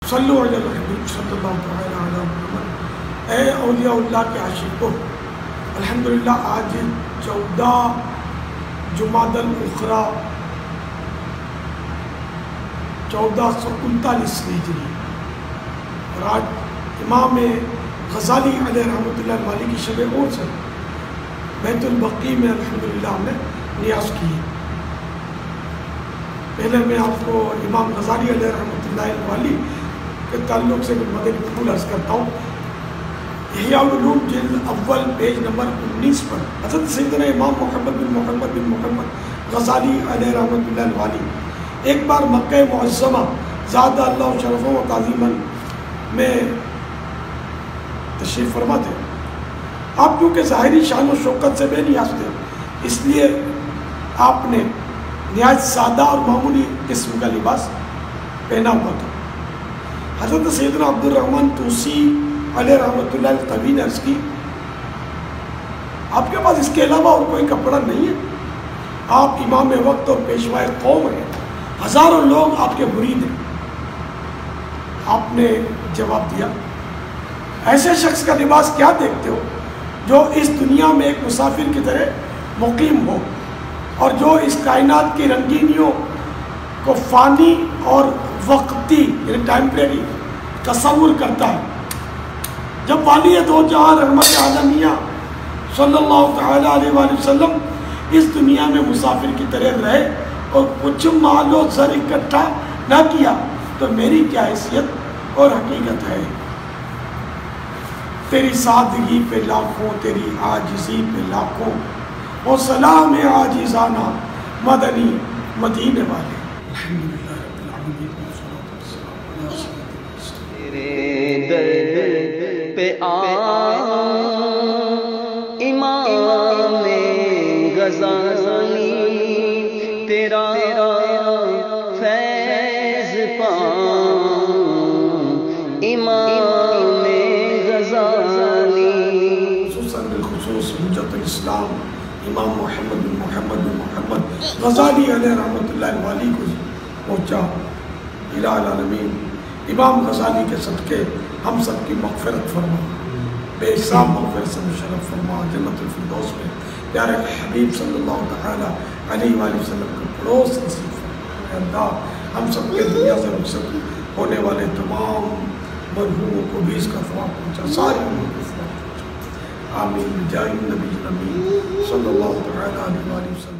صلو علی الحبیب صلی اللہ تعالی علی محمد۔ اے اولیاء اللہ کے عاشقوں، الحمدللہ آج 14 جمادی الاخری 1439 ہجری، اور آج امام غزالی علیہ رحمۃ اللہ علیہ کی شب عرس ہے۔ بیت البقیع میں الحمدللہ ہم نے نیاز کی ہے۔ پہلے میں آپ کو امام غزالی علیہ رحمۃ اللہ علیہ کے تعلق سے مدنی پھول عرض کرتا ہوں۔ احیاء العلوم جلد اول پیج نمبر 19 پر حضرت سیدنا امام محمد بن محمد غزالی علیہ رحمۃ اللہ علیہ ایک بار مکہ معظمہ زادہ اللہ شرفا و تعظیما میں تشریف فرما تھے۔ آپ کیونکہ ظاہری شان و شوکت سے بے نیاز تھے، اس لیے آپ نے نہایت سادہ اور معمولی قسم کا لباس پہنا ہوا تھا۔ حضرت سیدنا عبد الرحمن توسی علیہ رحمۃ اللہ علیہ طویل نے عرض کی، آپ کے پاس اس کے علاوہ اور کوئی کپڑا نہیں ہے؟ آپ امام وقت اور پیشوائے قوم ہیں، ہزاروں لوگ آپ کے مرید ہیں۔ آپ نے جواب دیا، ایسے شخص کا لباس کیا دیکھتے ہو جو اس دنیا میں ایک مسافر کی طرح مقیم ہو، اور جو اس کائنات کی رنگینیوں کو فانی اور وقتی یعنی ٹیمپریری تصور کرتا ہے۔ جب والی دو جہاں رحمت عالمیہ صلی اللہ تعالی علیہ وآلہ وسلم اس دنیا میں مسافر کی طرح رہے اور کچھ مال و زر اکٹھا نہ کیا تو میری کیا حیثیت اور حقیقت ہے؟ تیری سادگی پہ لاکھوں، تیری عاجزی پہ لاکھوں، اور سلام عاجزانہ مدنی مدینے والے۔ الحمدللہ رب العالمین والصلاۃ والسلام علی سیدنا تیرے در پہ امام غزالی تیرا فیض امام غزالی، خصوصاً بالخصوص حجت الاسلام امام محمد بن محمد غزالی علیہ رحمۃ اللہ علیہ کو پہنچا۔ الہ العالمین امام غزالی کے صدقے ہم سب کی مغفرت فرما، بے حساب مغفرت سے مشرف فرما، جنت الفردوس میں پیارے حبیب صلی اللہ تعالی علیہ وآلہ وسلم کو پڑوس نصیب فرما۔ اے اللہ ہم سب کے دنیا سے رخصت ہونے والے تمام مرحوموں کو بھی اس کا ثواب پہنچا، سارے امت کو ثواب پہنچا، آمین بجاہ النبی الامین صلی اللہ تعالی علیہ وآلہ وسلم۔